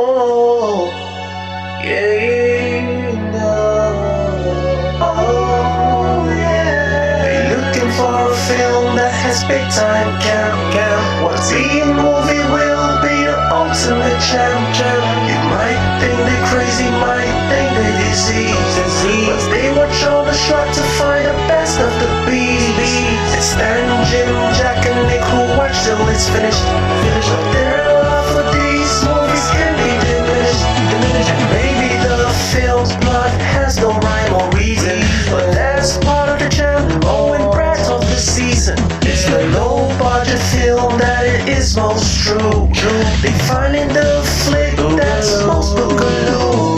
Oh, yeah, oh, yeah. They looking for a film that has big time camp. What B-movie will be the ultimate champ? You might think they crazy, might think they disease, but they watch all the shot to find the best of the beast. It's Stan, Jim, Jack, and Nick who watch till it's finished. But their love for these movies can be diminished. And maybe the film's plot has no rhyme or reason, but that's part of the jam. Oh, and Brad of the season. It's the low-budget film that it is most true. They find in the flick that's most boogaloo.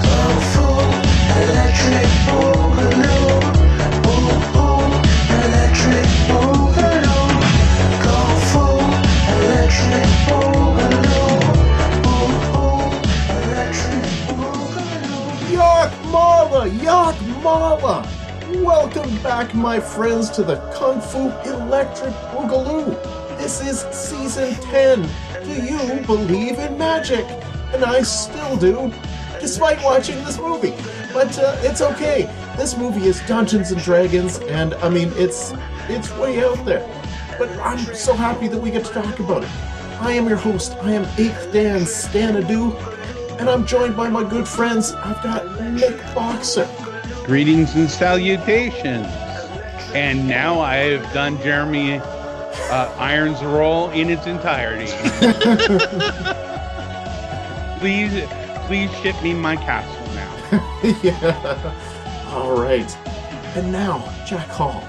Kung Fu, electric boogaloo. Ooh, ooh, electric boogaloo. Kung Fu, electric boogaloo. Ooh, ooh, electric boogaloo. Yak Mala! Yak Mala! Welcome back, my friends, to the Kung Fu Electric Boogaloo. This is Season 10. Do you believe in magic? And I still do, despite watching this movie. But it's okay. This movie is Dungeons & Dragons, and, I mean, it's way out there. But I'm so happy that we get to talk about it. I am your host. I am 8th Dan Stanadu, and I'm joined by my good friends. I've got Nick Boxer. Greetings and salutations. And now I have done Jeremy Irons' role in its entirety. please ship me my castle now. Yeah. All right. And now, Jack Hall.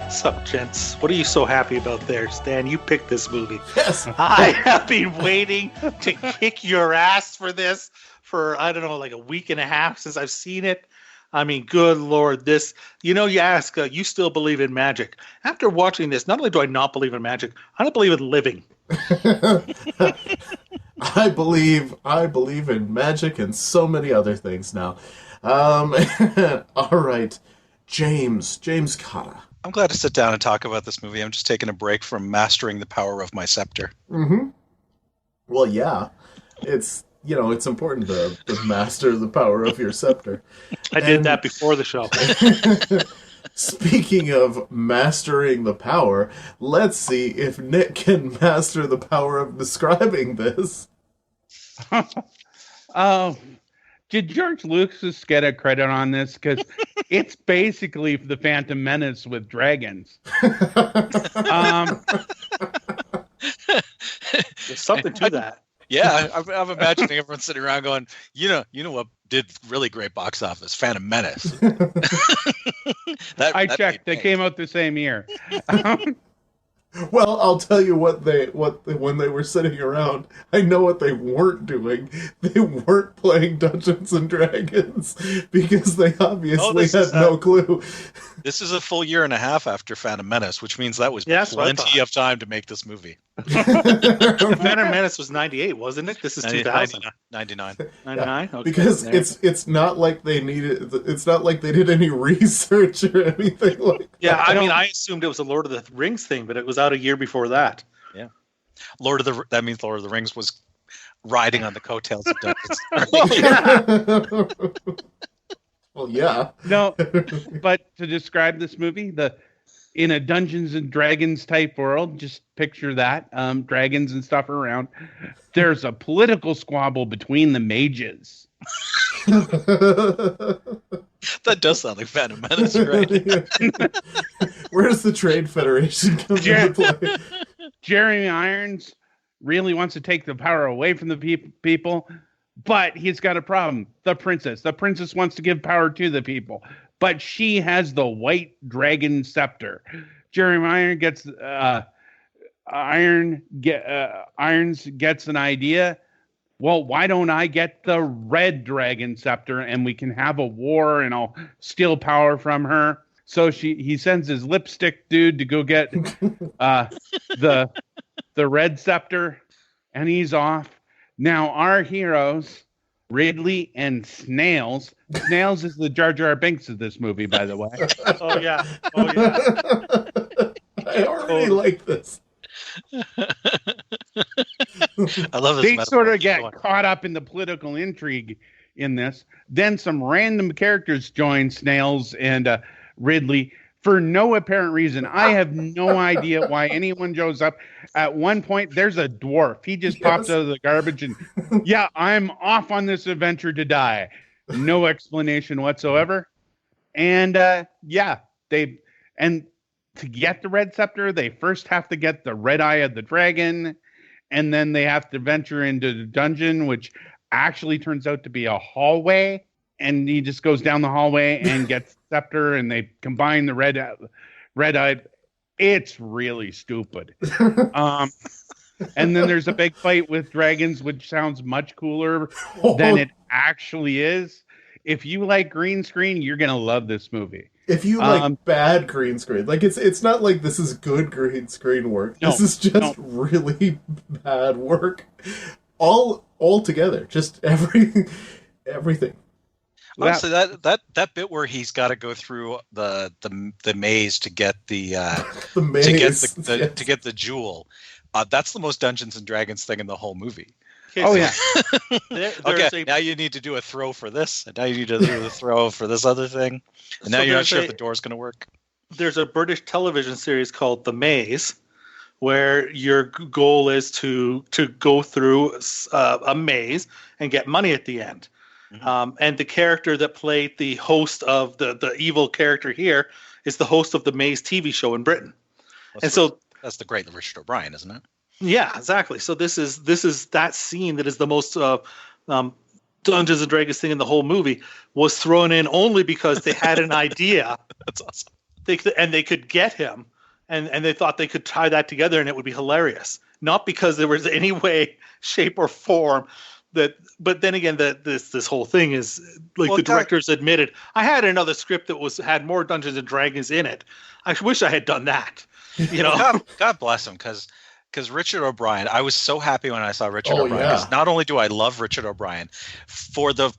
What's up, gents? What are you so happy about there, Stan? You picked this movie. Yes. I have been waiting to kick your ass for this for, I don't know, like a week and a half since I've seen it. I mean, good Lord, this, you ask, you still believe in magic. After watching this, not only do I not believe in magic, I don't believe in living. I believe in magic and so many other things now. All right. James Cotta. I'm glad to sit down and talk about this movie. I'm just taking a break from mastering the power of my scepter. Mm-hmm. Well, yeah. It's important to master the power of your scepter. I did that before the show. Speaking of mastering the power, let's see if Nick can master the power of describing this. Did George Lucas get a credit on this? Because it's basically the Phantom Menace with dragons. There's something to that. Yeah, I'm imagining everyone sitting around going, you know what did really great box office? Phantom Menace. I checked. They came out the same year. Well, I'll tell you when they were sitting around, I know what they weren't doing. They weren't playing Dungeons and Dragons because they obviously had no clue. This is a full year and a half after Phantom Menace, which means that was plenty of time to make this movie. Phantom Menace was 98, wasn't it? This is 2000. 99. 99? Okay. Because it's not like they did any research or anything like that. Yeah, I assumed it was a Lord of the Rings thing, but it was out a year before that. Yeah. That means Lord of the Rings was riding on the coattails of Dungeons. Well, yeah. No, but to describe this movie, in a Dungeons and Dragons type world, just picture that, dragons and stuff around. There's a political squabble between the mages. That does sound like Phantom Menace, right? Where does the Trade Federation come into play? Jeremy Irons really wants to take the power away from the people, but he's got a problem. The princess wants to give power to the people, but she has the white dragon scepter. Jeremy Irons gets an idea. Well, why don't I get the red dragon scepter and we can have a war and I'll steal power from her? So he sends his lipstick dude to go get the red scepter, and he's off. Now our heroes, Ridley and Snails. Snails is the Jar Jar Binks of this movie, by the way. Oh yeah. I already like this. I love this. They metaphor. sort of Keep get going. caught up in the political intrigue in this. Then some random characters join Snails and Ridley for no apparent reason. I have no idea why anyone shows up. At one point, there's a dwarf. He just pops Yes. out of the garbage and, yeah, I'm off on this adventure to die. No explanation whatsoever. And and to get the red scepter, they first have to get the red eye of the dragon, and then they have to venture into the dungeon, which actually turns out to be a hallway. And he just goes down the hallway and gets the scepter, and they combine the red eye. It's really stupid. And then there's a big fight with dragons, which sounds much cooler than it actually is. If you like green screen, you're gonna love this movie. If you like bad green screen, like it's not like this is good green screen work. No, this is just really bad work. All together, just everything. Honestly, that bit where he's got to go through the maze to get the maze, to get the jewel. That's the most Dungeons and Dragons thing in the whole movie. Oh yeah. Okay, now you need to do a throw for this, and now you need to do the throw for this other thing, and now you're not sure if the door's going to work. There's a British television series called The Maze, where your goal is to go through a maze and get money at the end. Mm-hmm. And the character that played the host of the evil character here is the host of the Maze TV show in Britain. That's the great Richard O'Brien, isn't it? Yeah, exactly. So this is that scene that is the most Dungeons and Dragons thing in the whole movie, was thrown in only because they had an idea. That's awesome. They could get him, and they thought they could tie that together and it would be hilarious. Not because there was any way, shape, or form that. But then again, this whole thing is like the directors admitted. I had another script that had more Dungeons and Dragons in it. I wish I had done that. You know, God bless him, because Richard O'Brien, I was so happy when I saw Richard O'Brien. Yeah. Not only do I love Richard O'Brien, for the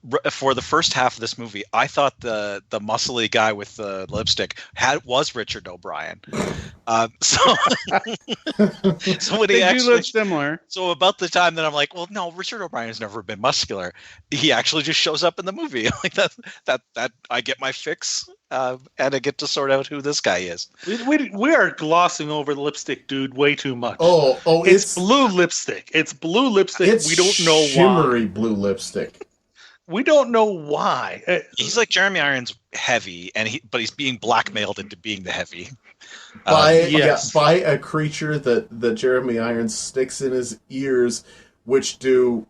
first half of this movie, I thought the muscly guy with the lipstick was Richard O'Brien. So when They do look similar. So about the time that I'm like, well, no, Richard O'Brien has never been muscular. He actually just shows up in the movie. Like that I get my fix, and I get to sort out who this guy is. We are glossing over the lipstick dude way too much. Oh, it's blue lipstick. It's blue lipstick. It's we don't know shimmery why. blue lipstick. We don't know why. He's like Jeremy Irons heavy, but he's being blackmailed into being the heavy. By a creature that Jeremy Irons sticks in his ears, which do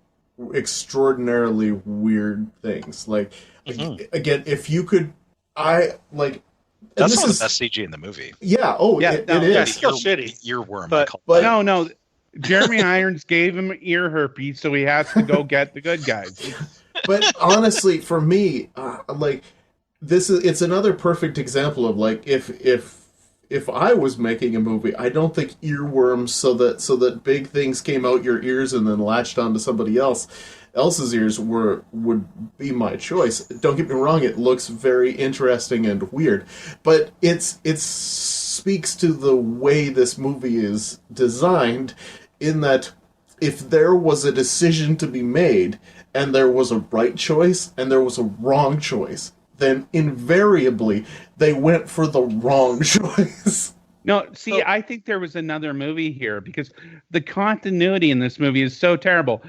extraordinarily weird things. Like, again, if you could, That's one of the best CG in the movie. Yeah. It is. It's still shitty. Earworm. But no. Jeremy Irons gave him ear herpes, so he has to go get the good guys. But honestly, for me, it's another perfect example of like if I was making a movie, I don't think earworms so that big things came out your ears and then latched onto somebody else's ears would be my choice. Don't get me wrong, it looks very interesting and weird, but it speaks to the way this movie is designed, in that if there was a decision to be made and there was a right choice and there was a wrong choice, then invariably they went for the wrong choice. No, see, I think there was another movie here, because the continuity in this movie is so terrible.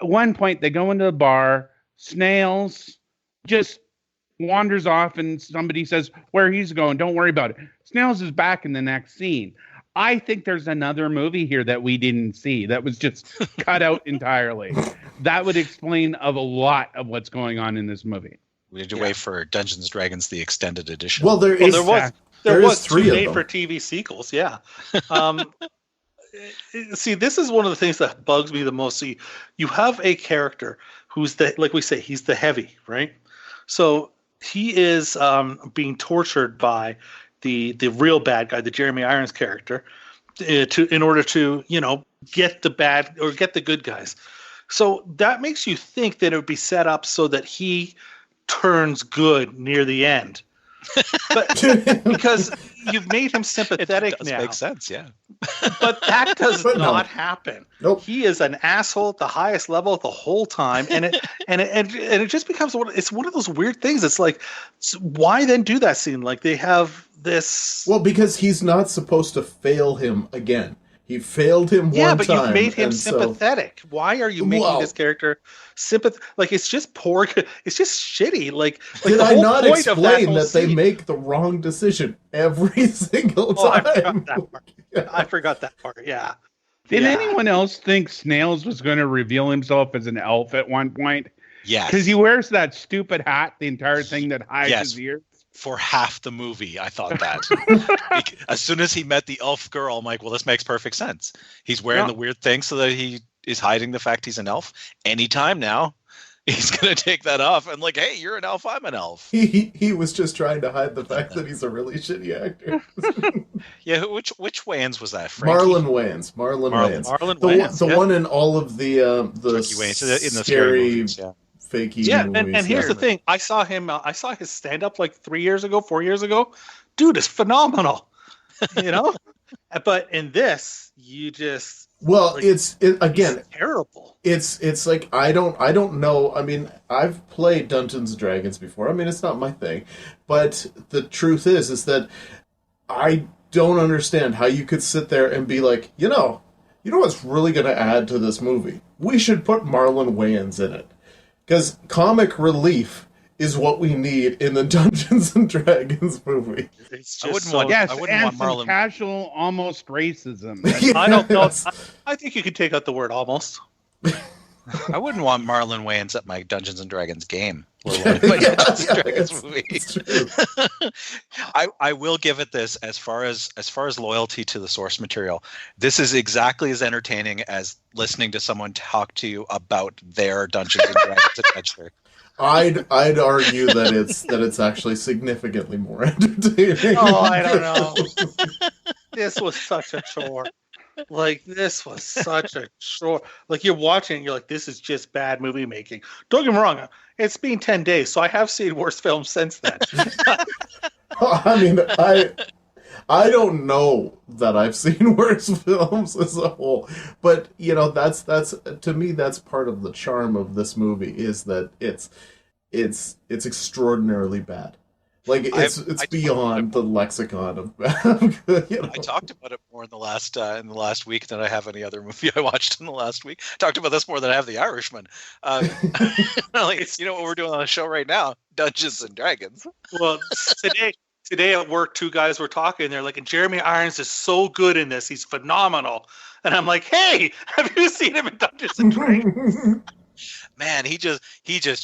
At one point, they go into the bar, Snails just wanders off, and somebody says where he's going. Don't worry about it. Snails is back in the next scene. I think there's another movie here that we didn't see that was just cut out entirely. That would explain a lot of what's going on in this movie. We need to wait for Dungeons & Dragons, the extended edition. Well, there was three two made for TV sequels. Yeah. See, this is one of the things that bugs me the most. See, you have a character who's like we say, he's the heavy, right? So he is being tortured by the real bad guy, the Jeremy Irons character, in order to get the bad or get the good guys. So that makes you think that it would be set up so that he turns good near the end. But because you've made him It sympathetic does now. make sense, yeah. But that does But no. not happen. Nope. He is an asshole at the highest level the whole time, and it just becomes it's one of those weird things. It's like, why then do that scene? Like they have this. Well, because he's not supposed to fail him again. He failed him one time. Yeah, but you've made him and so- sympathetic. Why are you making Well- this character sympathetic? Like it's just poor. It's just shitty. Like Did the I whole not point of explain whole that they scene- make the wrong decision every single Oh, I time? forgot that part. I forgot that part. Yeah. Did Yeah. anyone else think Snails was going to reveal himself as an elf at one point? Yes. Because he wears that stupid hat, the entire thing that hides Yes. his ears. For half the movie, I thought that. As soon as he met the elf girl, I'm like, well, this makes perfect sense. He's wearing Yeah. the weird thing so that he is hiding the fact he's an elf. Anytime now, he's going to take that off and like, hey, you're an elf, I'm an elf. He was just trying to hide the fact that he's a really shitty actor. Yeah, which Wayans was that? Frankie? Marlon Wayans. Marlon Wayans. Marlon The Wayans, one, the yeah. one in all of the Frankie Wayans in the scary, movies, yeah. fakey Yeah, movies. and here's the thing. I saw his stand up like 4 years ago. Dude is phenomenal. You know? But in this, you just Well, like, it's again. terrible. It's like I don't know. I mean, I've played Dungeons and Dragons before. I mean, it's not my thing, but the truth is that I don't understand how you could sit there and be like, you know what's really going to add to this movie? We should put Marlon Wayans in it, because comic relief is what we need in the Dungeons and Dragons movie. It's just I wouldn't so- want- Yes, I wouldn't and want some Marlon- casual, almost racism. I don't know. Yes. I think you could take out the word almost. I wouldn't want Marlon Wayans at my Dungeons and Dragons game. let alone my Yeah, Dungeons and yeah, Dragons it's- movie. it's true. I will give it this as far as loyalty to the source material. This is exactly as entertaining as listening to someone talk to you about their Dungeons and Dragons adventure. I'd argue that it's actually significantly more entertaining. Oh, I don't know. This was such a chore. Like, this was such a chore. Like, you're watching, you're like, this is just bad movie making. Don't get me wrong. It's been 10 days, so I have seen worse films since then. I mean, I don't know that I've seen worse films as a whole, but that's to me that's part of the charm of this movie is that it's extraordinarily bad. Like it's beyond the lexicon of bad. I talked about it more in the last week than I have any other movie I watched in the last week. I talked about this more than I have The Irishman. Like, you know what we're doing on the show right now? Dungeons and Dragons. Well, today at work, two guys were talking. They're like, and Jeremy Irons is so good in this. He's phenomenal. And I'm like, hey, have you seen him in Dungeons and Dragons? Man, he just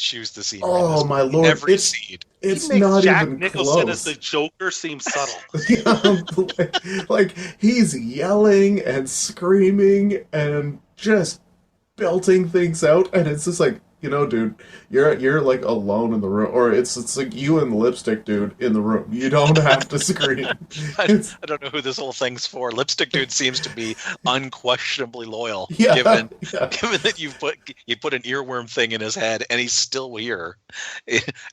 chews the scene. Oh my lord! Every scene. It's He makes not Jack even Nicholson close. as the Joker seem subtle. Yeah, like he's yelling and screaming and just belting things out, and it's just like, dude, you're like alone in the room, or it's like you and the lipstick dude in the room. You don't have to scream. I don't know who this whole thing's for. Lipstick Dude seems to be unquestionably loyal, Yeah, given yeah. that you put an earworm thing in his head, and he's still here,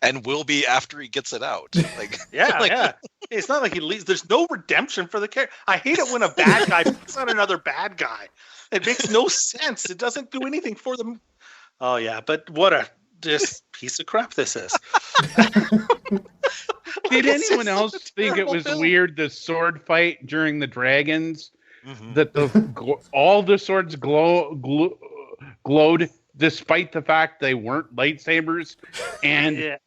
and will be after he gets it out. Like, Yeah, like, yeah. It's not like he leaves. There's no redemption for the character. I hate it when a bad guy picks on another bad guy. It makes no sense. It doesn't do anything for them. Oh yeah, but what a just piece of crap this is. Did It's anyone just else such a think it terrible was film. weird the sword fight during the dragons? mhm. That all the swords glowed despite the fact they weren't lightsabers, and Yeah.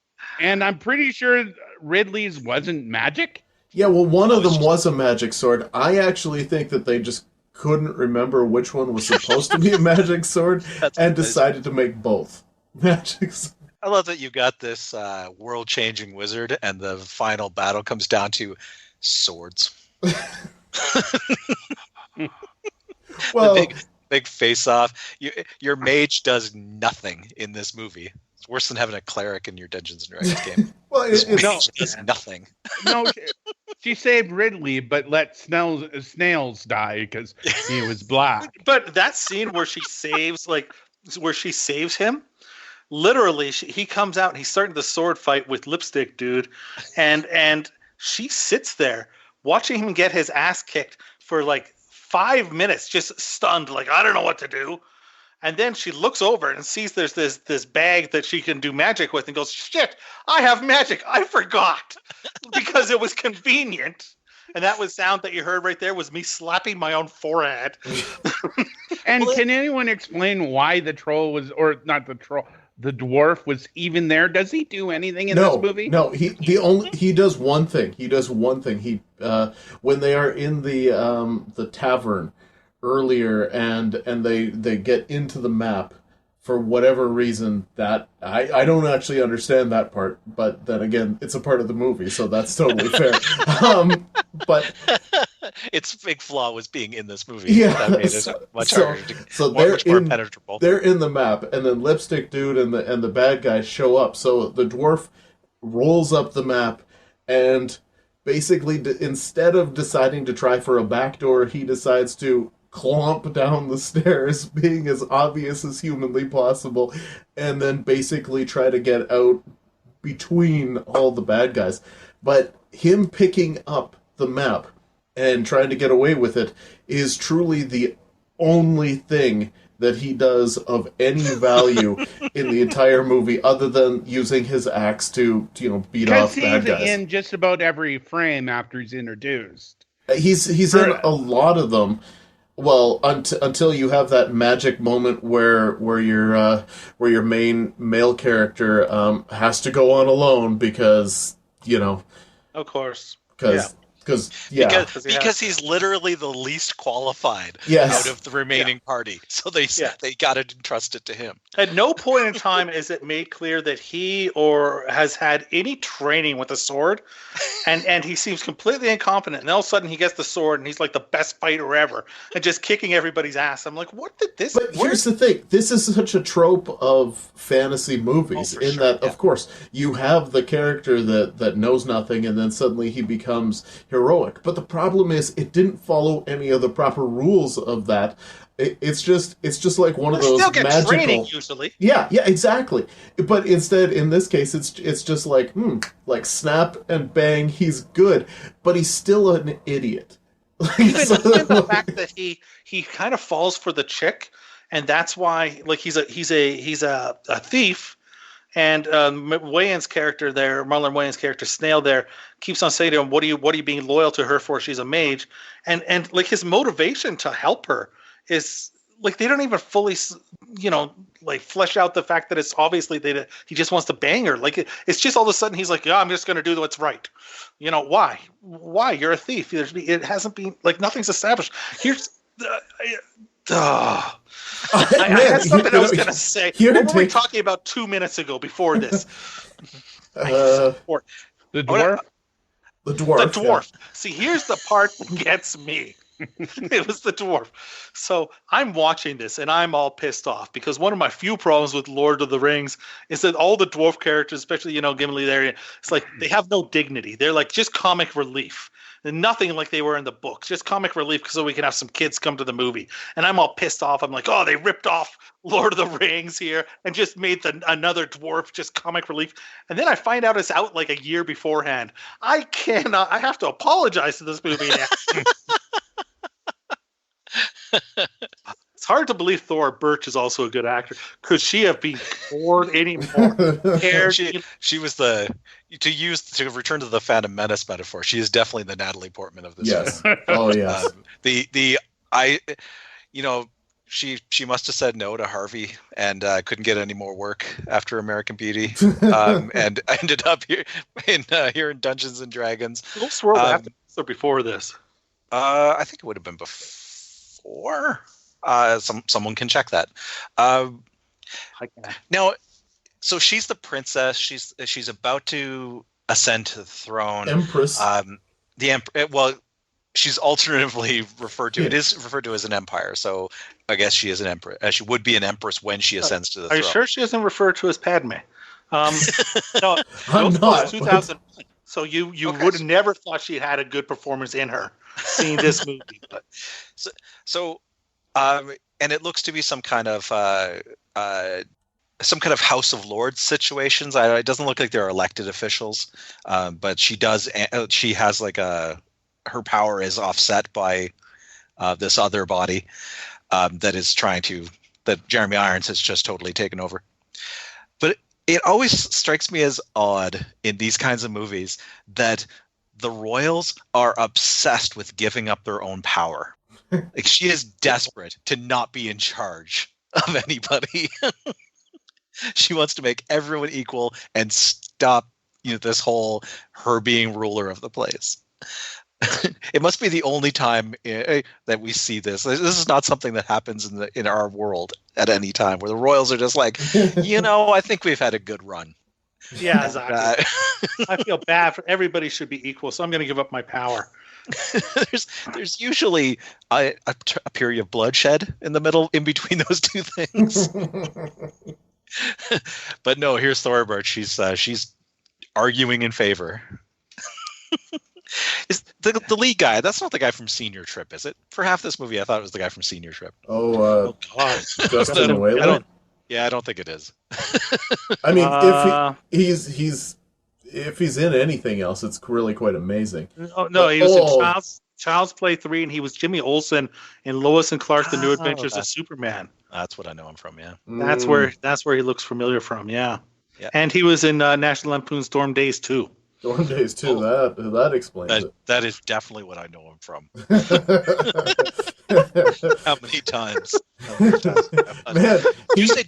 and I'm pretty sure Ridley's wasn't magic. Yeah, well, one of them was a magic sword. I actually think that they just couldn't remember which one was supposed to be a magic sword and decided to make both magic swords. I love that you got this world-changing wizard, and the final battle comes down to swords. Well, The big face-off. Your mage does nothing in this movie. It's worse than having a cleric in your Dungeons and Dragons game. well, This it's mage does nothing. No, she saved Ridley, but let Snails die because he was black. But that scene where she saves him, literally, he comes out and he's starting the sword fight with Lipstick Dude, and she sits there watching him get his ass kicked for like 5 minutes, just stunned, like, I don't know what to do. And then she looks over and sees there's this bag that she can do magic with and goes, shit, I have magic. I forgot because it was convenient. And that was sound that you heard right there was me slapping my own forehead. And can anyone explain why the troll was, or not the troll, the dwarf was even there? Does he do anything in this movie? No, he does one thing. He does one thing. He when they are in the tavern earlier and they get into the map for whatever reason that I don't actually understand that part, but then again, it's a part of the movie, so that's totally fair. But its big flaw was being in this movie. Yeah, That made it much harder to, much more penetrable. They're in the map, and then Lipstick Dude and the bad guys show up. So the dwarf rolls up the map, and basically, instead of deciding to try for a backdoor, he decides to clomp down the stairs, being as obvious as humanly possible, and then basically try to get out between all the bad guys. But him picking up the map and trying to get away with it is truly the only thing that he does of any value in the entire movie, other than using his axe to beat off bad guys. He's in just about every frame after he's introduced. He's in a lot of them. Well, until you have that magic moment where your main male character has to go on alone because Of course. Because he's literally the least qualified out of the remaining party. So they got to entrust it to him. At no point in time is it made clear that he has had any training with a sword, and he seems completely incompetent. And all of a sudden he gets the sword and he's like the best fighter ever and just kicking everybody's ass. I'm like, what did this? But here's the thing: this is such a trope of fantasy movies. Of course, you have the character that knows nothing, and then suddenly he becomes heroic. But the problem is, it didn't follow any of the proper rules of that. It's just like one of those still get magical training usually. Yeah, exactly. But instead, in this case, it's just like snap and bang. He's good, but he's still an idiot. Even the fact that he kind of falls for the chick, and that's why he's a thief. And Wayans' character there, Marlon Wayans' character, Snail there, keeps on saying to him, "What are you being loyal to her for? She's a mage." And his motivation to help her is they don't even fully, flesh out the fact that it's obviously he just wants to bang her. It's just all of a sudden he's like, "Yeah, I'm just going to do what's right." Why? Why? You're a thief. It hasn't been nothing's established. Here's. I had something I was going to say. What were we talking about 2 minutes ago before this? The dwarf? The dwarf. Yeah. See, here's the part that gets me. It was the dwarf. So I'm watching this and I'm all pissed off because one of my few problems with Lord of the Rings is that all the dwarf characters, especially, Gimli there, it's like they have no dignity. They're like just comic relief. And nothing like they were in the books, just comic relief so we can have some kids come to the movie. And I'm all pissed off. I'm like, oh, they ripped off Lord of the Rings here and just made another dwarf just comic relief. And then I find out it's out like a year beforehand. I have to apologize to this movie now. It's hard to believe Thora Birch is also a good actor. Could she have been bored anymore? She was to return to the Phantom Menace metaphor. She is definitely the Natalie Portman of this. Yes. Oh yes. She must have said no to Harvey and couldn't get any more work after American Beauty, and ended up here in Dungeons and Dragons. What's the world after this or before this? I think it would have been before. Someone can check that. Now, so she's the princess. She's about to ascend to the throne. Empress. She's alternatively referred to. It is referred to as an empire. So I guess she is an empress. She would be an empress when she ascends to the throne. Are you sure she isn't referred to as Padme? No, I'm not. 2000. So you would have never thought she had a good performance in her seeing this movie. But and it looks to be some kind of some kind of House of Lords situations. It doesn't look like they're elected officials, but she does. She has like her power is offset by this other body that Jeremy Irons has just totally taken over. But it always strikes me as odd in these kinds of movies that the royals are obsessed with giving up their own power. Like, she is desperate to not be in charge of anybody. She wants to make everyone equal and stop, this whole her being ruler of the place. It must be the only time that we see this. This is not something that happens in our world at any time, where the royals are just like, I think we've had a good run. Yeah, exactly. I feel bad for everybody should be equal, so I'm going to give up my power. There's usually a period of bloodshed in the middle, in between those two things. But no, here's Thoribert. She's arguing in favor. Is the lead guy? That's not the guy from Senior Trip, is it? For half this movie, I thought it was the guy from Senior Trip. Oh God, Justin Whalen. Yeah, I don't think it is. I mean, if he's in anything else, it's really quite amazing. Oh no, he was in Child's Play 3, and he was Jimmy Olsen in Lois and Clark: The New Adventures of Superman. That's what I know him from. Yeah, that's where he looks familiar from. Yeah. And he was in National Lampoon's Storm Days 2. Storm Days 2. That explains it. That is definitely what I know him from. How many times? Man, did you say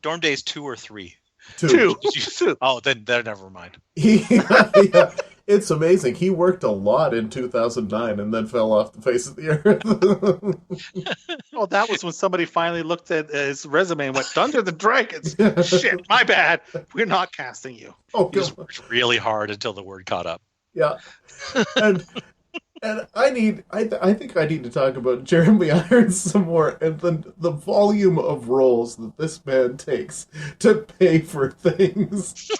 Dorm Days 2 or 3? 2. Oh, then never mind. Yeah, it's amazing. He worked a lot in 2009 and then fell off the face of the earth. Oh, that was when somebody finally looked at his resume and went, Dungeons and Dragons. Shit, my bad. We're not casting you. Oh, he just worked really hard until the word caught up. Yeah. And I think I need to talk about Jeremy Irons some more, and the volume of roles that this man takes to pay for things.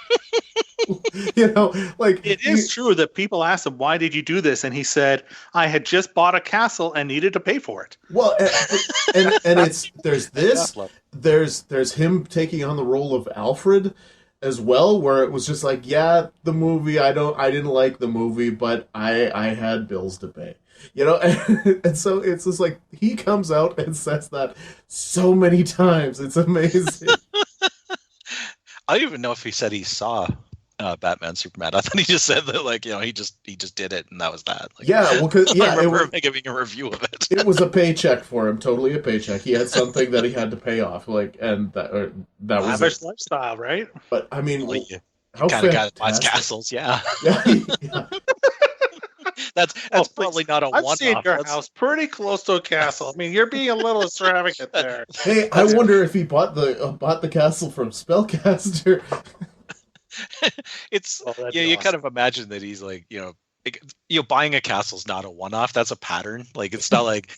It is true that people asked him, why did you do this? And he said, I had just bought a castle and needed to pay for it. Well, and there's him taking on the role of Alfred as well, where it was just like, the movie, I didn't like the movie, but I had bills to pay. And so it's just like, he comes out and says that so many times. It's amazing. I don't even know if he said he saw Batman Superman. I thought he just said that, he just did it and that was that. I remember him giving a review of it. It was a paycheck for him, totally a paycheck. He had something that he had to pay off, and that was lavish lifestyle, right? But I mean, how kind of got buys castles, yeah. That's probably not a one-off. I've seen your house pretty close to a castle. I mean, you're being a little extravagant there. Hey, I wonder if he bought the castle from Spellcaster. It's you kind of imagine that he's like, buying a castle's not a one-off. That's a pattern. Like, it's not like,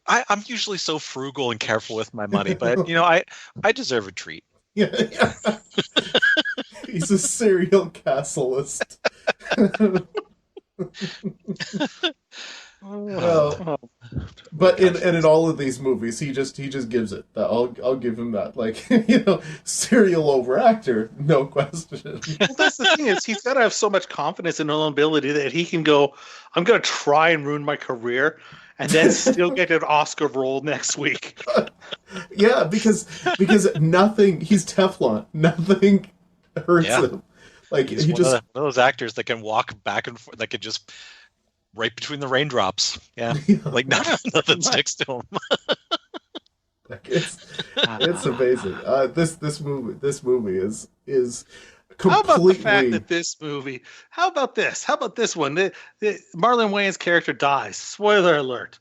I'm usually so frugal and careful with my money, but I deserve a treat. Yeah. He's a serial castleist. But in all of these movies, he just gives it. I'll give him that. Serial over actor, no question. Well, that's the thing, is he's got to have so much confidence in his own ability that he can go, I'm going to try and ruin my career and then still get an Oscar role next week. Yeah, because nothing. He's Teflon. Nothing hurts him. Like, he's one of those actors that can walk back and forth, that could just right between the raindrops. Yeah. Like nothing sticks to him. It's amazing. This movie is completely. How about the fact that how about this one? The Marlon Wayans' character dies. Spoiler alert.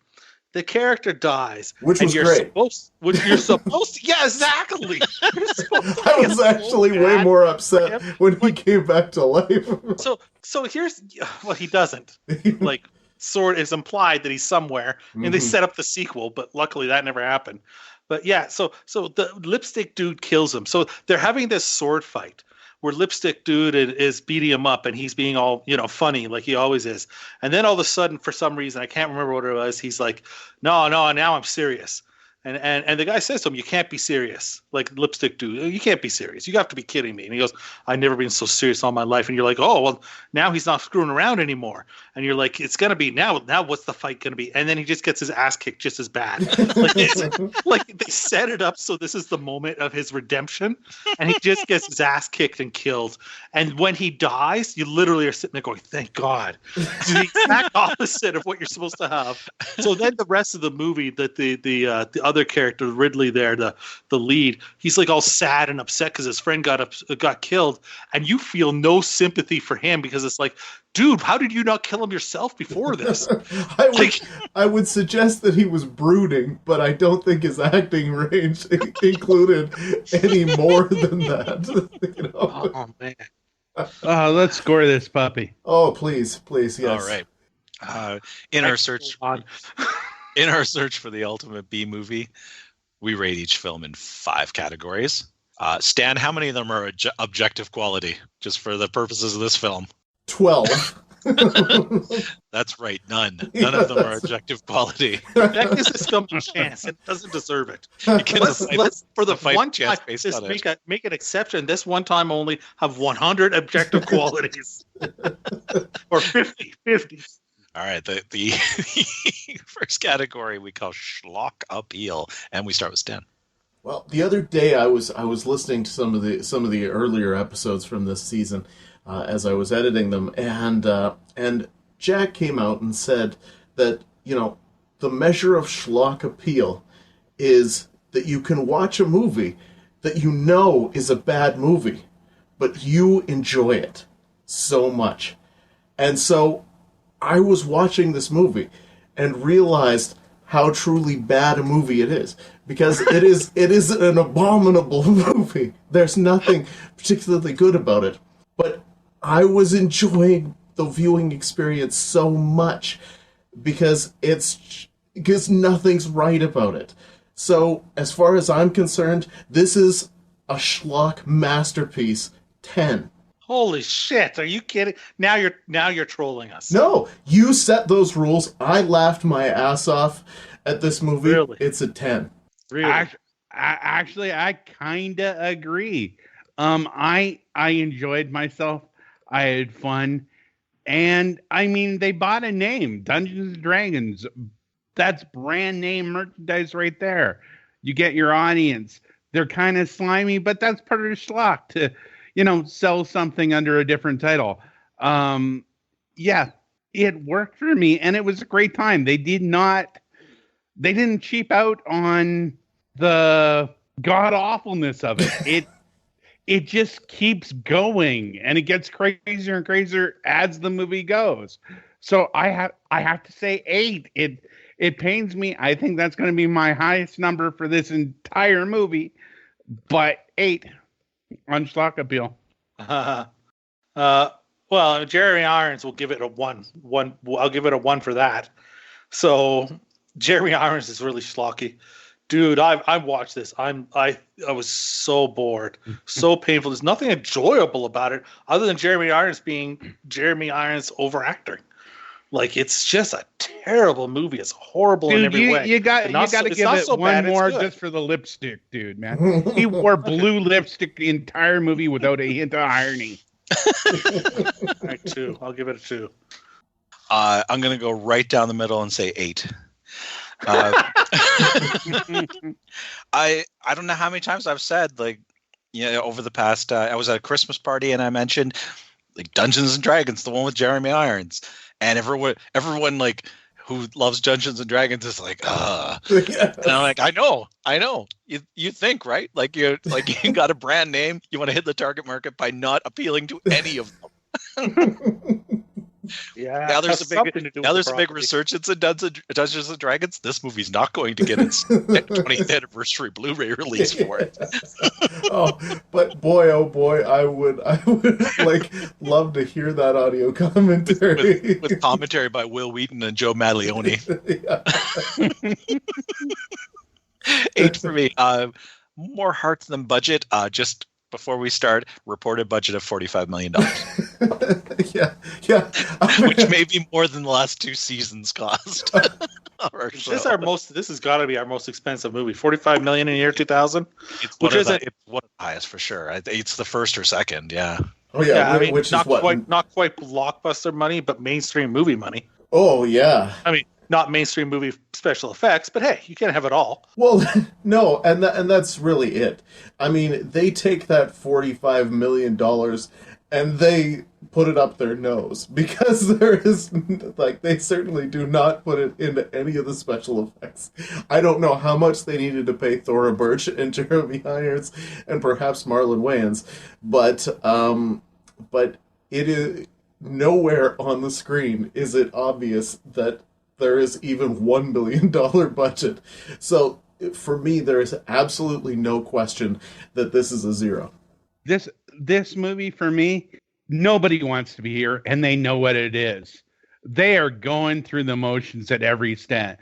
The character dies. Which was great. You're supposed to. Yeah, exactly. I was actually way more upset when he came back to life. So here's. Well, he doesn't. It's implied that he's somewhere, and they set up the sequel, but luckily that never happened. But yeah, so the lipstick dude kills him. So they're having this sword fight where lipstick dude is beating him up, and he's being all, funny like he always is. And then all of a sudden, for some reason, I can't remember what it was, he's like, no, now I'm serious. And the guy says to him, "You can't be serious." Like lipstick dude, you can't be serious. You have to be kidding me. And he goes, "I've never been so serious all my life." And you're like, "Oh, well, now he's not screwing around anymore." And you're like, "It's gonna be now. Now, what's the fight gonna be?" And then he just gets his ass kicked just as bad. Like they set it up so this is the moment of his redemption, and he just gets his ass kicked and killed. And when he dies, you literally are sitting there going, "Thank God." It's the exact opposite of what you're supposed to have. So then the rest of the movie, that the other character Ridley there, the lead, he's like all sad and upset because his friend got killed, and you feel no sympathy for him because it's like, dude, how did you not kill him yourself before this? I would suggest that he was brooding, but I don't think his acting range included any more than that. You know? Oh man. Let's score this puppy. Oh, please, yes. All right. In our search for the ultimate B movie, we rate each film in 5 categories. Stan, how many of them are objective quality, just for the purposes of this film? 12. That's right, none. None of them are objective quality. That gives this film a chance. It doesn't deserve it. Let's for the one time, just make an exception. This one time only have 100 objective qualities. Or 50. All right, the first category we call schlock appeal, and we start with Stan. Well, the other day I was listening to some of the earlier episodes from this season as I was editing them, and Jack came out and said that, you know, the measure of schlock appeal is that you can watch a movie that you know is a bad movie, but you enjoy it so much. And so I was watching this movie and realized how truly bad a movie it is, because it is an abominable movie. There's nothing particularly good about it, but I was enjoying the viewing experience so much because nothing's right about it. So as far as I'm concerned, this is a schlock masterpiece. 10. Holy shit! Are you kidding? Now you're trolling us. No, you set those rules. I laughed my ass off at this movie. Really? It's a 10. Really? Actually, I kind of agree. I enjoyed myself. I had fun. And, I mean, they bought a name, Dungeons & Dragons. That's brand name merchandise right there. You get your audience. They're kind of slimy, but that's part of the schlock to, you know, sell something under a different title. Yeah, it worked for me, and it was a great time. They didn't cheap out on the god-awfulness of it. It just keeps going, and it gets crazier and crazier as the movie goes. So I have to say 8. It pains me. I think that's going to be my highest number for this entire movie, but 8 on schlock appeal. Well, Jeremy Irons will give it a 1. I'll give it a 1 for that. So Jeremy Irons is really schlocky. Dude, I watched this. I was so bored, so painful. There's nothing enjoyable about it other than Jeremy Irons being Jeremy Irons overacting. Like, it's just a terrible movie. It's horrible in every way. You got to give it one more just for the lipstick, dude, man. He wore blue lipstick the entire movie without a hint of irony. All right, 2. I'll give it a 2. I'm going to go right down the middle and say 8. I don't know how many times I've said, like, you know, over the past, I was at a Christmas party and I mentioned like Dungeons and Dragons, the one with Jeremy Irons, and everyone like who loves Dungeons and Dragons is like, Yes. And I'm like, I know. You think, right? Like you got a brand name, you want to hit the target market by not appealing to any of them. Yeah. Now there's a big resurgence in Dungeons and Dragons. This movie's not going to get its 20th anniversary Blu-ray release for it. Oh, but boy, oh boy, I would like love to hear that audio commentary with commentary by Will Wheaton and Joe Maglione. 8 for me. More heart than budget. Just before we start, reported budget of $45 million, yeah. which may be more than the last 2 seasons cost. This has got to be our most expensive movie. $45 million in the year 2000. It's one of the highest for sure. It's the first or second. Yeah. Oh yeah, I mean, which not is what? not quite blockbuster money, but mainstream movie money. Oh yeah. I mean, not mainstream movie special effects, but hey, you can't have it all. Well, no, and that's really it. I mean, they take that $45 million and they put it up their nose because there is, like, they certainly do not put it into any of the special effects. I don't know how much they needed to pay Thora Birch and Jeremy Irons and perhaps Marlon Wayans, but it is nowhere on the screen is it obvious that there is even $1 million budget. So for me, there is absolutely no question that this is a zero. This movie, for me, nobody wants to be here, and they know what it is. They are going through the motions at every step.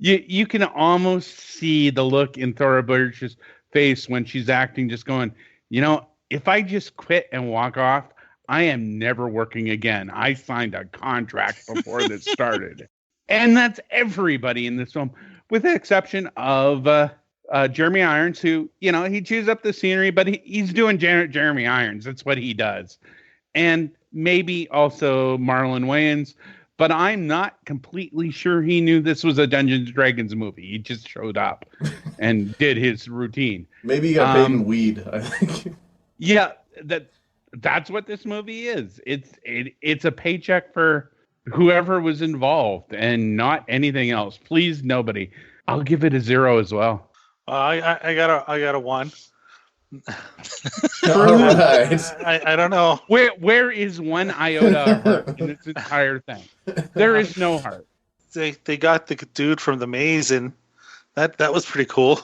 You can almost see the look in Thora Birch's face when she's acting, just going, if I just quit and walk off, I am never working again. I signed a contract before this started. And that's everybody in this film, with the exception of Jeremy Irons, who, he chews up the scenery, but he's doing Jeremy Irons. That's what he does. And maybe also Marlon Wayans, but I'm not completely sure he knew this was a Dungeons & Dragons movie. He just showed up and did his routine. Maybe he got paid in weed, I think. Yeah, that's what this movie is. It's a paycheck for whoever was involved and not anything else. Please, nobody. I'll give it a 0 as well. I got a 1. All right. I don't know. Where is one iota of heart in this entire thing? There is no heart. They got the dude from The Maze, and that was pretty cool.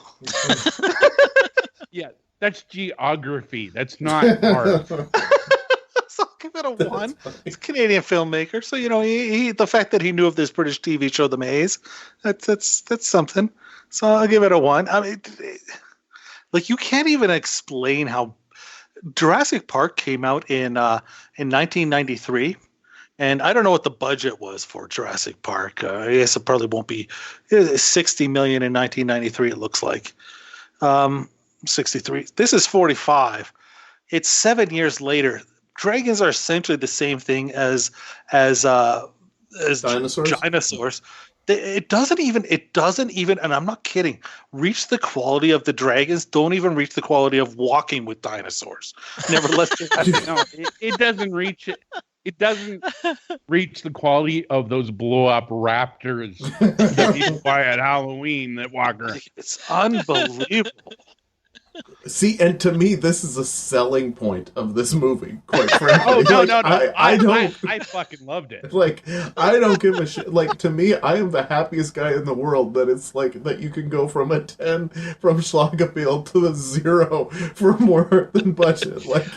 Yeah, that's geography. That's not art. So I'll give it a 1. He's a Canadian filmmaker, so he the fact that he knew of this British TV show, The Maze, that's something. So I'll give it a 1. I mean, like, you can't even explain how Jurassic Park came out in 1993, and I don't know what the budget was for Jurassic Park. I guess it probably won't be $60 million in 1993. It looks like 63. This is 45. It's 7 years later. Dragons are essentially the same thing as dinosaurs. It doesn't even, and I'm not kidding, reach the quality of the dragons. Don't even reach the quality of Walking with Dinosaurs. Nevertheless, it doesn't reach it. It doesn't reach the quality of those blow up raptors that you buy at Halloween that walk around. It's unbelievable. See, and to me, this is a selling point of this movie, quite frankly. Oh, no, like, no. I fucking loved it. Like, I don't give a shit. Like, to me, I am the happiest guy in the world that it's like, that you can go from a 10 from Schlagerfield to a 0 for more than budget. Like,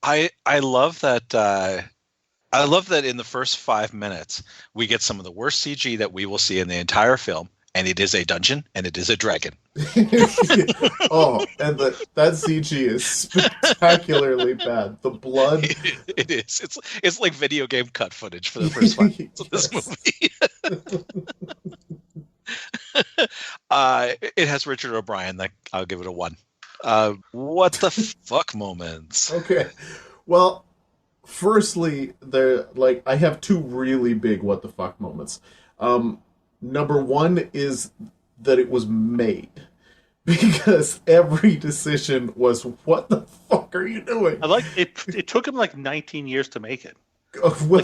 I love that. I love that in the first 5 minutes, we get some of the worst CG that we will see in the entire film. And it is a dungeon, and it is a dragon. Oh, and that CG is spectacularly bad. The blood. It is. It's like video game cut footage for the first 5 minutes of this movie. It has Richard O'Brien. I'll give it a 1. What the fuck moments? Okay. Well, firstly, I have 2 really big what the fuck moments. Number 1 is that it was made. Because every decision was, what the fuck are you doing? I like it. It took him like 19 years to make it. Well,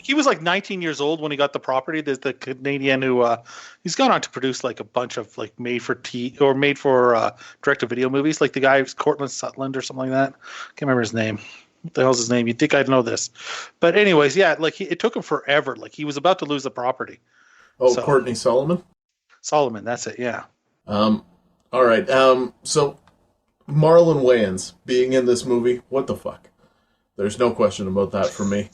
He was like 19 years old when he got the property. There's the Canadian who he's gone on to produce like a bunch of like made for direct to video movies. Like the guy who's Cortland Sutherland or something like that. Can't remember his name. What the hell's his name? You'd think I'd know this, but anyways, yeah. Like it took him forever. Like he was about to lose the property. Oh, so, Courtney Solomon? Solomon, that's it, yeah. All right. So Marlon Wayans being in this movie, what the fuck? There's no question about that for me.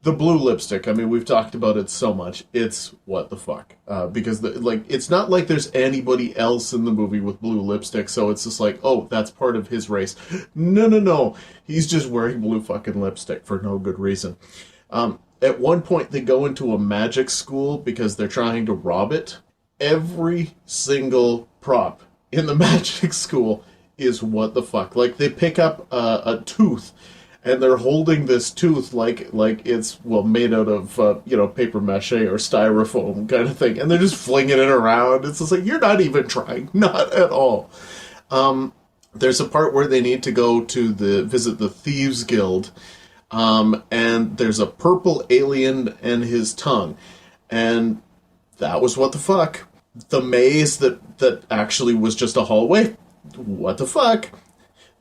The blue lipstick, I mean, we've talked about it so much. It's what the fuck. Because, it's not like there's anybody else in the movie with blue lipstick, so it's just like, oh, that's part of his race. No. He's just wearing blue fucking lipstick for no good reason. At one point, they go into a magic school because they're trying to rob it. Every single prop in the magic school is what the fuck. Like, they pick up a tooth, and they're holding this tooth like it's, made out of, paper mache or styrofoam kind of thing. And they're just flinging it around. It's just like, you're not even trying. Not at all. There's a part where they need to go to visit the Thieves Guild. And there's a purple alien and his tongue. And that was what the fuck. The maze that actually was just a hallway. What the fuck?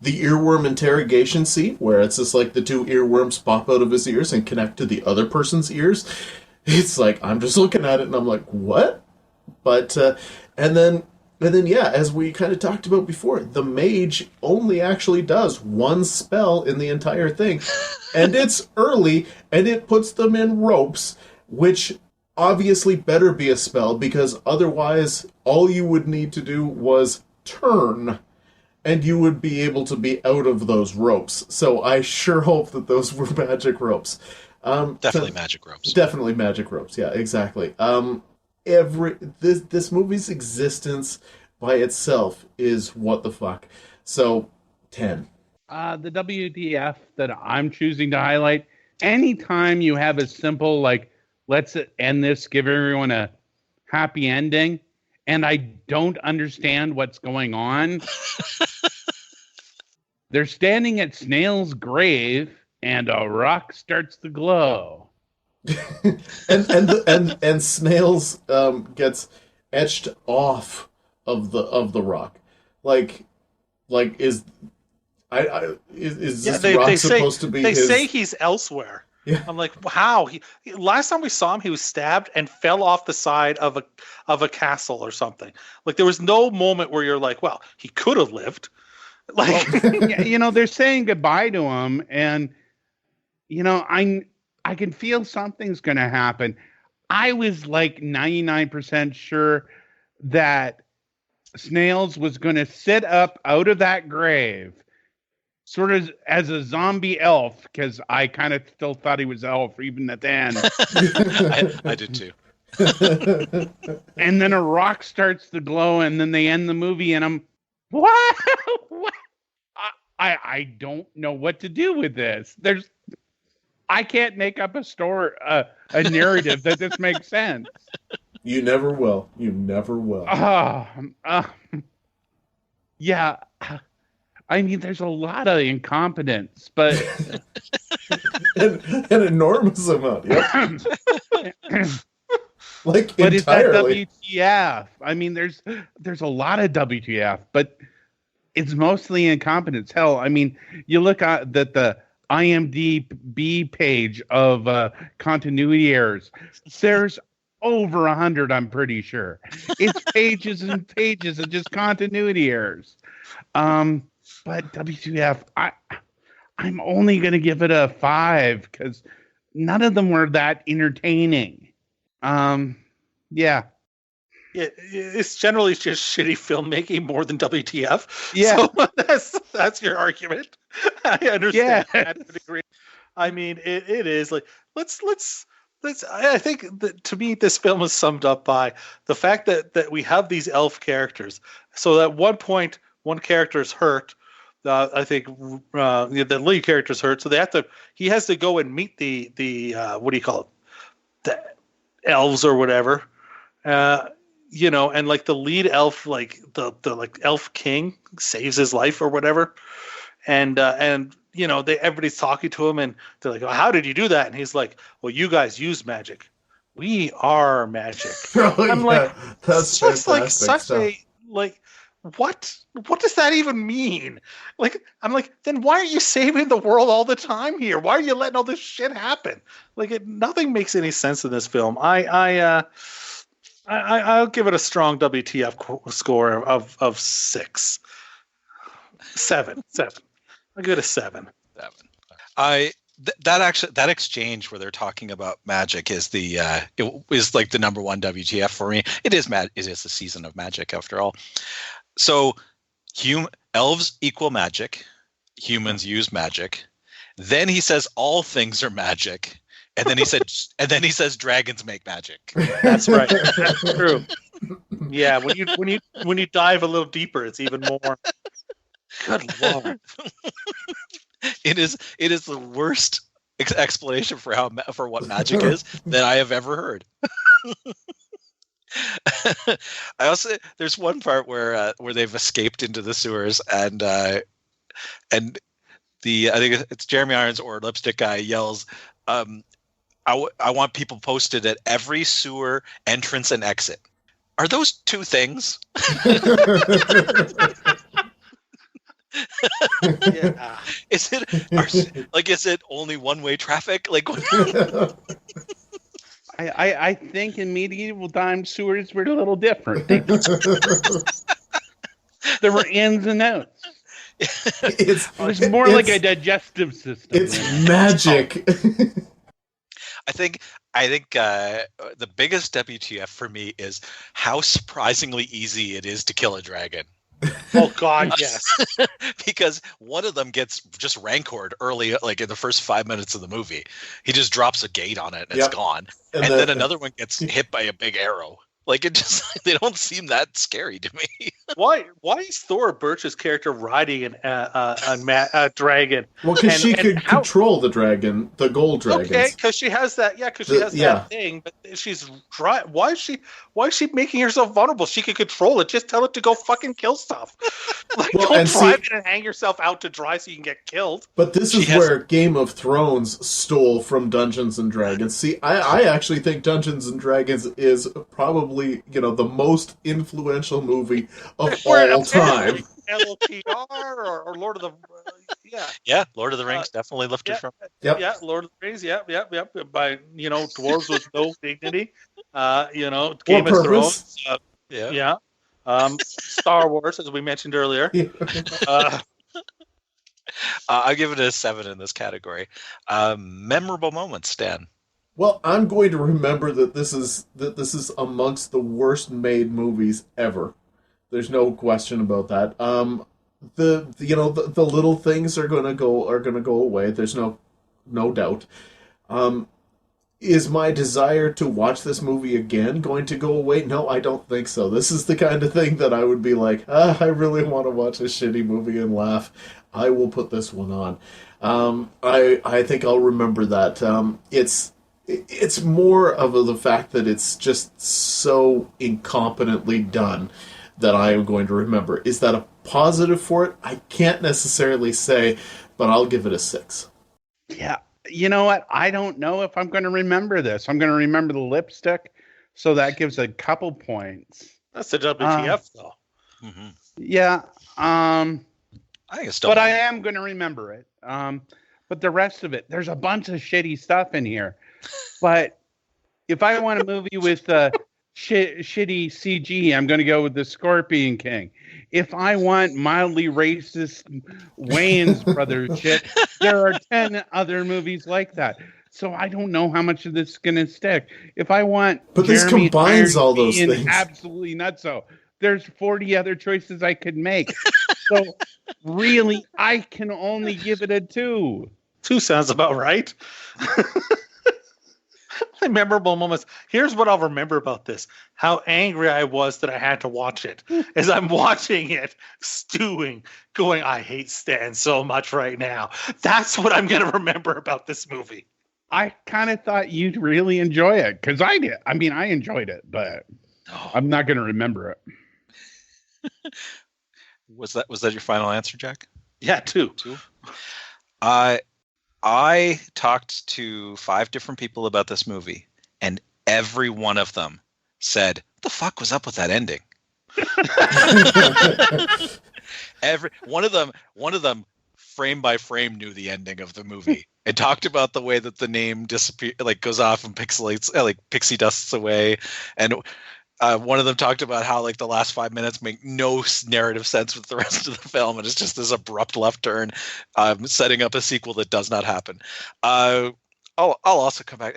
The earworm interrogation scene, where it's just like the two earworms pop out of his ears and connect to the other person's ears. It's like, I'm just looking at it and I'm like, what? But, and then, as we kind of talked about before, the mage only actually does one spell in the entire thing. And it's early, and it puts them in ropes, which obviously better be a spell, because otherwise all you would need to do was turn, and you would be able to be out of those ropes. So I sure hope that those were magic ropes. Definitely magic ropes. Definitely magic ropes, yeah, exactly. This movie's existence by itself is what the fuck. So, 10. The WTF that I'm choosing to highlight, anytime you have a simple, let's end this, give everyone a happy ending, and I don't understand what's going on. They're standing at Snail's grave, and a rock starts to glow. and Snails gets etched off of the rock. Is this rock supposed to be They his... say he's elsewhere. Yeah. I'm like, wow. Last time we saw him, he was stabbed and fell off the side of a castle or something. Like, there was no moment where you're like, well, he could have lived. Like, they're saying goodbye to him, and I can feel something's going to happen. I was like 99% sure that Snails was going to sit up out of that grave, sort of as a zombie elf, because I kind of still thought he was elf even at the end. I did too. And then a rock starts to glow, and then they end the movie, and I'm, what? I don't know what to do with this. I can't make up a narrative that this makes sense. You never will. You never will. Yeah. I mean, there's a lot of incompetence, but an enormous amount. Yep. But it's that WTF. I mean, there's a lot of WTF, but it's mostly incompetence. Hell, I mean, you look at the IMDb page of continuity errors. There's over 100, I'm pretty sure. It's pages and pages of just continuity errors. But WTF, I'm only going to give it a 5 because none of them were that entertaining. Yeah. It's generally just shitty filmmaking more than WTF. Yeah. So that's your argument. I understand that to a degree. I mean, it is like let's. I think that to me this film is summed up by the fact that we have these elf characters. So at one point, one character is hurt. I think the lead character is hurt, so he has to go and meet the what do you call it? The elves or whatever. And like the lead elf, like the like elf king saves his life or whatever. And everybody's talking to him and they're like, well, how did you do that? And he's like, well, you guys use magic. We are magic. I'm like, that's just like such stuff. What does that even mean? Like, I'm like, then why are you saving the world all the time here? Why are you letting all this shit happen? Like, nothing makes any sense in this film. I'll give it a strong WTF score of 7. I'll give it a 7. that exchange where they're talking about magic is it is like the number one WTF for me. It is It is the season of magic after all. So, elves equal magic. Humans use magic. Then he says all things are magic, and then he says dragons make magic. That's right. That's true. Yeah, when you dive a little deeper, it's even more. Good Lord. It is the worst explanation for what magic is that I have ever heard. There's one part where they've escaped into the sewers and I think it's Jeremy Irons or Lipstick Guy yells, I want people posted at every sewer entrance and exit. Are those two things? Yeah. Is it only one-way traffic? Like, I think in medieval times sewers were a little different. There were ins and outs. It was more like a digestive system. It's magic. I think the biggest WTF for me is how surprisingly easy it is to kill a dragon. Oh God, yes. Because one of them gets just rancored early, like in the first 5 minutes of the movie. He just drops a gate on it and it's gone. And then another one gets hit by a big arrow. Like, it just, they don't seem that scary to me. Why is Thora Birch's character riding a dragon? Well, because she could control the dragon, the gold dragons. Okay, because she has that. Yeah, because she has that thing. But she's dry. Why is she making herself vulnerable? She could control it. Just tell it to go fucking kill stuff. Like, don't drive it and hang yourself out to dry so you can get killed. But this is where Game of Thrones stole from Dungeons and Dragons. See, I actually think Dungeons and Dragons is probably, the most influential movie of all time. LTR or Lord of the yeah, Lord of the Rings definitely lifted from. Yep. Yeah, Lord of the Rings. Yep. By dwarves with no dignity. Game of Thrones. Star Wars, as we mentioned earlier. I'll give it a 7 in this category. Memorable moments, Stan. Well, I'm going to remember that this is amongst the worst made movies ever. There's no question about that. The little things are gonna go away. There's no doubt. Is my desire to watch this movie again going to go away? No, I don't think so. This is the kind of thing that I would be like, I really want to watch a shitty movie and laugh. I will put this one on. I think I'll remember that. It's more of the fact that it's just so incompetently done that I am going to remember. Is that a positive for it? I can't necessarily say, but I'll give it a 6. Yeah. You know what? I don't know if I'm going to remember this. I'm going to remember the lipstick, so that gives a couple points. That's the WTF, though. Mm-hmm. Yeah. I think it's still. But I am going to remember it. But the rest of it, there's a bunch of shitty stuff in here. But if I want a movie with shitty CG, I'm going to go with The Scorpion King. If I want mildly racist Wayans brother shit, there are 10 other movies like that. So I don't know how much of this is going to stick. If I want, but this combines all those things. Absolutely not so. There's 40 other choices I could make. So really, I can only give it a 2. 2 sounds about right. My memorable moments. Here's what I'll remember about this. How angry I was that I had to watch it. As I'm watching it, stewing, going, I hate Stan so much right now. That's what I'm going to remember about this movie. I kind of thought you'd really enjoy it, because I did. I mean, I enjoyed it, but I'm not going to remember it. Was that your final answer, Jack? Yeah, 2. 2? I talked to 5 different people about this movie, and every one of them said, "What the fuck was up with that ending?" Every one of them, frame by frame, knew the ending of the movie and talked about the way that the name goes off and pixelates, like pixie dusts away, and One of them talked about how like the last 5 minutes make no narrative sense with the rest of the film, and it's just this abrupt left turn, setting up a sequel that does not happen. I'll also come back.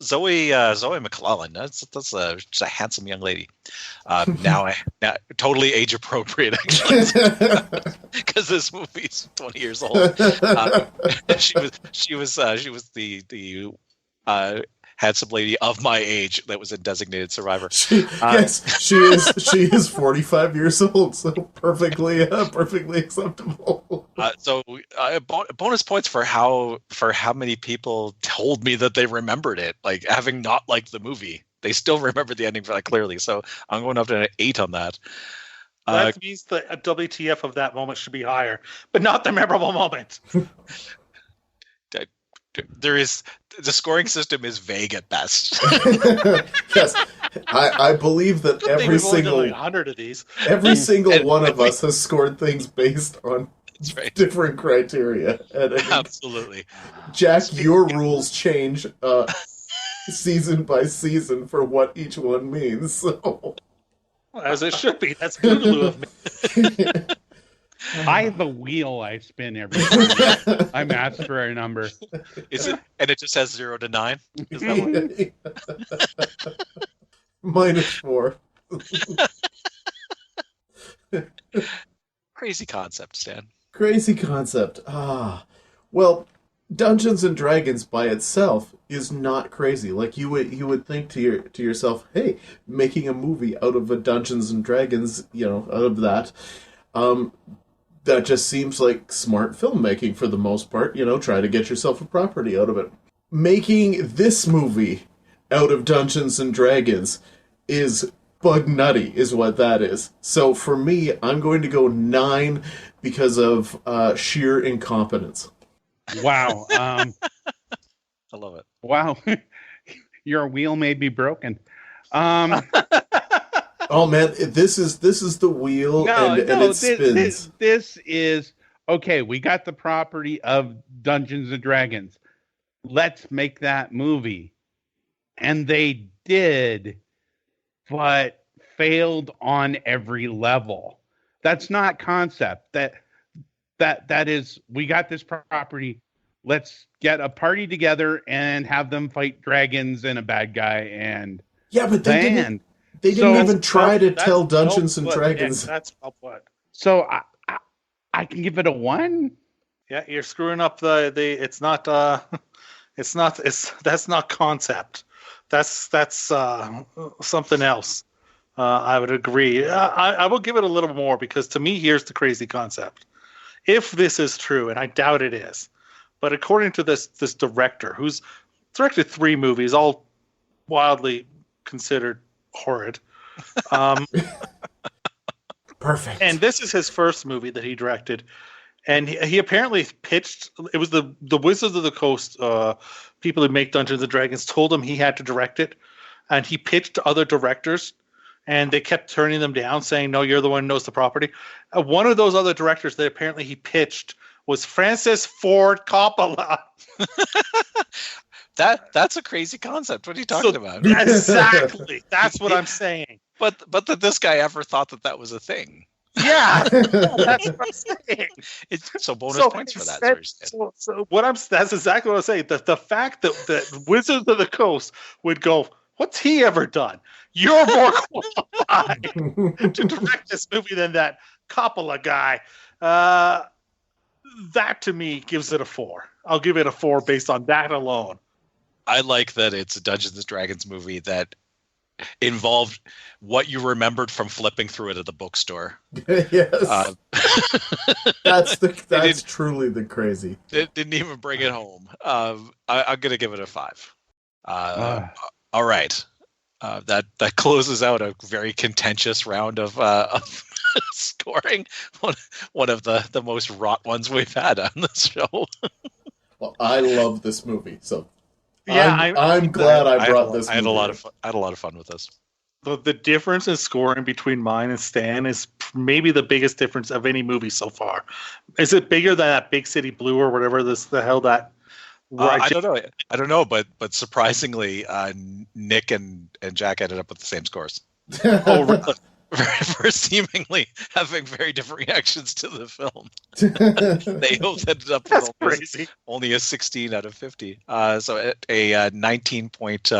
Zoe McClellan. That's a handsome young lady. Now totally age appropriate actually, because this movie's 20 years old. She was the handsome lady of my age that was a designated survivor. Yes, she is 45 years old, so perfectly acceptable. Bonus points for how many people told me that they remembered it, like having not liked the movie. They still remember the ending very clearly, so I'm going up to an 8 on that. That means the WTF of that moment should be higher, but not the memorable moment. The scoring system is vague at best. Yes, I believe that every single 100 of these, one of us has scored things based on different criteria. And absolutely, Jack, your rules change season by season for what each one means. So. As it should be. That's Boogaloo of me. I have a wheel I spin every time I'm asked for a number. Is it? And it just has 0 to 9? Is that what? -4. Crazy concept, Stan. Crazy concept. Well, Dungeons and Dragons by itself is not crazy. Like you would think to yourself, hey, making a movie out of a Dungeons and Dragons, out of that, that just seems like smart filmmaking for the most part. Try to get yourself a property out of it. Making this movie out of Dungeons and Dragons is bug nutty, is what that is. So for me, I'm going to go 9 because of sheer incompetence. Wow. I love it. Wow. Your wheel may be broken. Oh man, this is the wheel, and it spins. This is okay. We got the property of Dungeons and Dragons. Let's make that movie, and they did, but failed on every level. That's not concept. That is, we got this property. Let's get a party together and have them fight dragons and a bad guy and but they didn't even try to tell Dungeons and Dragons. That's well put. So I can give it a 1. Yeah, you're screwing up it's not that's not concept. That's something else. I would agree. I will give it a little more because to me, here's the crazy concept. If this is true, and I doubt it is, but according to this director who's directed 3 movies, all wildly considered horrid. Perfect. And this is his first movie that he directed, and he apparently pitched. It was the Wizards of the Coast people who make Dungeons and Dragons told him he had to direct it, and he pitched to other directors, and they kept turning them down, saying, "No, you're the one who knows the property." One of those other directors that apparently he pitched was Francis Ford Coppola. That's a crazy concept. What are you talking about? Exactly. That's what I'm saying. But that this guy ever thought that was a thing. Yeah, that's what I'm saying. So bonus points for that. That's exactly what I'm saying. The fact that Wizards of the Coast would go, what's he ever done? You're more qualified to direct this movie than that Coppola guy. That to me gives it a 4. I'll give it a 4 based on that alone. I like that it's a Dungeons and Dragons movie that involved what you remembered from flipping through it at the bookstore. Yes. That's truly the crazy. It didn't even bring it home. I'm going to give it a 5. All right. That closes out a very contentious round of scoring. One of the most rot ones we've had on this show. Well, I love this movie, so yeah, I'm glad I brought this. I had a lot of fun with this. The difference in scoring between mine and Stan is maybe the biggest difference of any movie so far. Is it bigger than that Big City Blue or whatever the hell that I don't know. I don't know, but surprisingly, Nick and Jack ended up with the same scores. Oh, really? For seemingly having very different reactions to the film. They both ended up That's with crazy. only a 16 out of 50. So a 19-point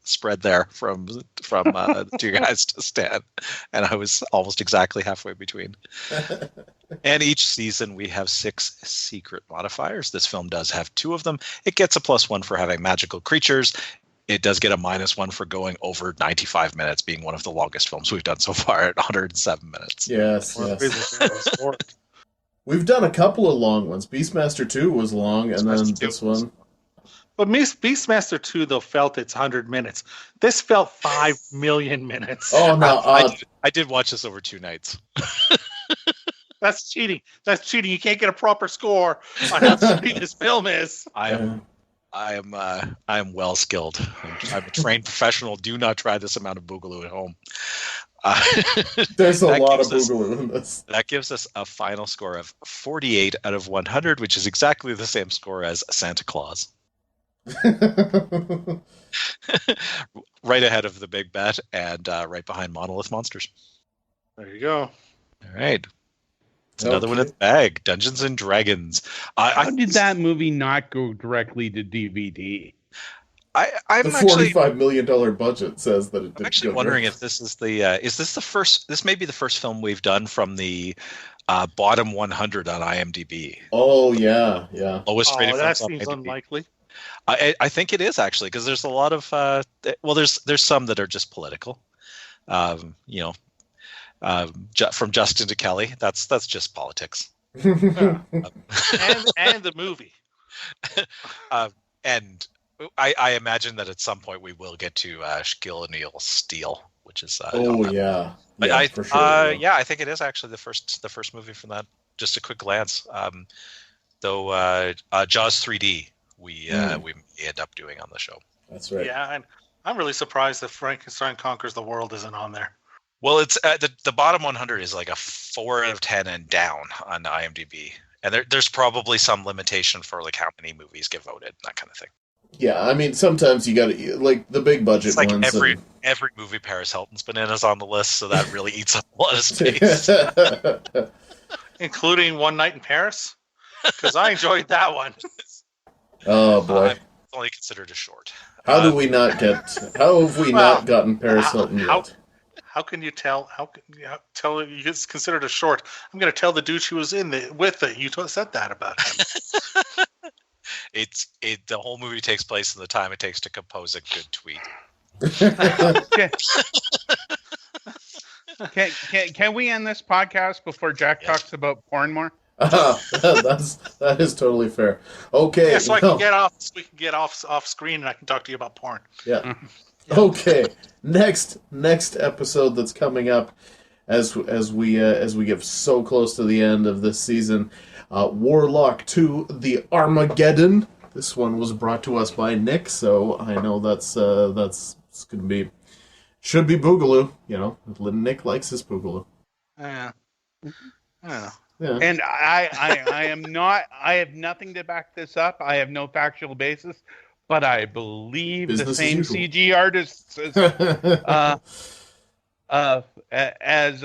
spread there from the two guys to Stan, and I was almost exactly halfway between. And each season we have 6 secret modifiers. This film does have 2 of them. It gets a +1 for having magical creatures. It does get a -1 for going over 95 minutes, being one of the longest films we've done so far at 107 minutes. Yes. We've done a couple of long ones. Beastmaster 2 was long, and then this one. But Beastmaster 2, though, felt it's 100 minutes. This felt 5 million minutes. Oh, no. I did watch this over 2 nights. That's cheating. That's cheating. You can't get a proper score on how sweet this film is. I am well skilled. I'm a trained professional. Do not try this amount of boogaloo at home. There's a lot of boogaloo in this. That gives us a final score of 48 out of 100, which is exactly the same score as Santa Claus. Right ahead of The Big Bet and right behind Monolith Monsters. There you go. All right. Another one in the bag. Dungeons and Dragons. How did that movie not go directly to DVD? I'm the $45 million budget says that it did. I'm actually wondering if this is is this the first? This may be the first film we've done from the bottom 100 on IMDb. Oh yeah. Lowest rated that films on seems IMDb. unlikely. I think it is actually, because there's a lot of there's some that are just political. From Justin to Kelly, that's just politics. and the movie. And I imagine that at some point we will get to Shaquille O'Neal Steel, which is yeah. But for sure. I think it is actually the first movie from that. Just a quick glance. Though Jaws 3D we end up doing on the show. That's right. Yeah, and I'm really surprised that Frankenstein Conquers the World isn't on there. Well, it's the bottom 100 is like a 4 out of 10 and down on IMDb, and there's probably some limitation for like how many movies get voted, that kind of thing. Yeah, I mean, sometimes you got to like the big budget it's like ones. Every movie Paris Hilton's been in is on the list, so that really eats up a lot of space. Including One Night in Paris, because I enjoyed that one. Oh boy, it's only considered a short. How have we not gotten Paris Hilton yet? How can you tell? How can you tell it's considered a short? I'm going to tell the dude she was in with it. You said that about him. The whole movie takes place in the time it takes to compose a good tweet. Can we end this podcast before Jack talks about porn more? That is totally fair. Okay, yeah, so I can get off. We can get off screen, and I can talk to you about porn. Yeah. Okay. Next episode that's coming up, as we get so close to the end of this season, Warlock 2: The Armageddon. This one was brought to us by Nick, so I know that's gonna be should be boogaloo. You know, Nick likes his boogaloo. Yeah. Yeah. And I am not. I have nothing to back this up. I have no factual basis, but I believe Business the as same usual. CG artists as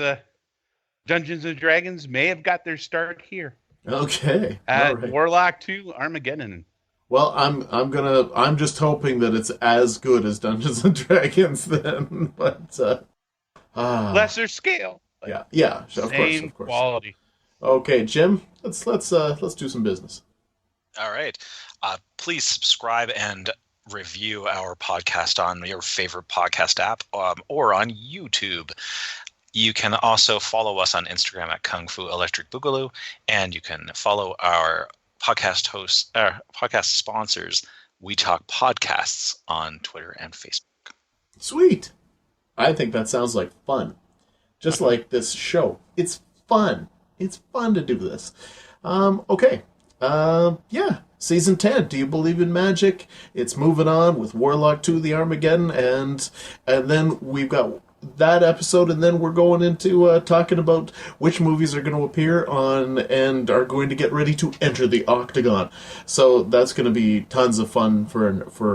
Dungeons and Dragons may have got their start here Okay. at All right. Warlock 2: Armageddon. Well, I'm just hoping that it's as good as Dungeons and Dragons then, but Lesser scale, but yeah, of same course. quality. Okay, Jim, let's do some business. All right. Please subscribe and review our podcast on your favorite podcast app or on YouTube. You can also follow us on Instagram at Kung Fu Electric Boogaloo, and you can follow our podcast sponsors, We Talk Podcasts, on Twitter and Facebook. Sweet. I think that sounds like fun. Just like this show. It's fun. It's fun to do this. Okay. Yeah. Season 10, Do You Believe in Magic? It's moving on with Warlock 2: The Armageddon, and then we've got that episode, and then we're going into talking about which movies are going to appear on and are going to get ready to enter the Octagon. So that's going to be tons of fun for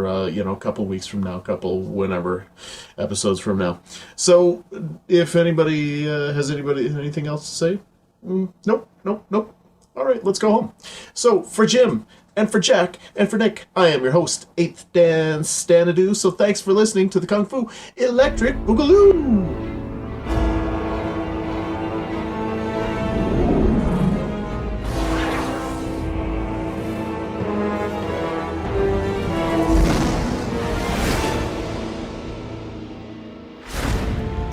a couple weeks from now, whenever episodes from now. So if anybody has anything else to say? Nope. All right, let's go home. So for Jim, and for Jack, and for Nick, I am your host, 8th Dan Stanadu. So thanks for listening to the Kung Fu Electric Boogaloo!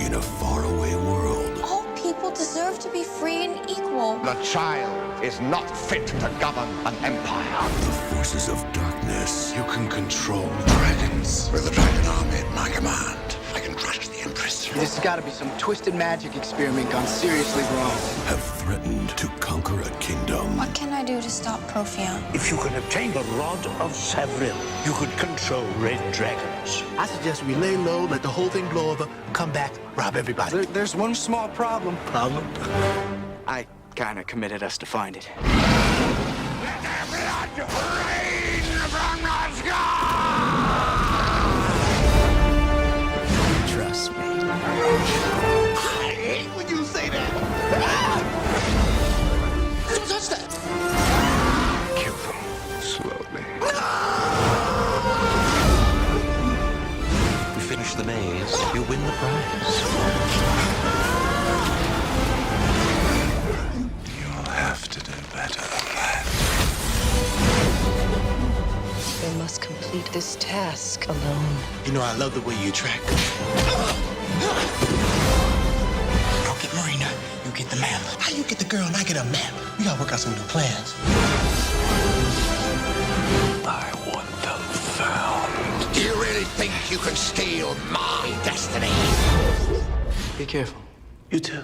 In a faraway world, All people deserve to be free and equal. The child is not fit to govern an empire. the forces of darkness. You can control dragons. With the dragon army at my command, I can crush the Empress. This has got to be some twisted magic experiment gone seriously wrong. Have threatened to conquer a kingdom. What can I do to stop Profion? If you can obtain the Rod of Savrille, you could control red dragons. I suggest we lay low, let the whole thing blow over, come back, rob everybody. There's one small problem. Problem? I kind of committed us to find it. Let their blood rain from the sky! Trust me. I hate when you say that. Don't touch that! Kill them slowly. You finish the maze, you win the prize. You'll have to do better than that. We must complete this task alone. You know, I love the way you track. I'll get Marina, you get the map. How you get the girl and I get a map? We gotta work out some new plans. I want them found. Do you really think you can steal my destiny? Be careful. You too.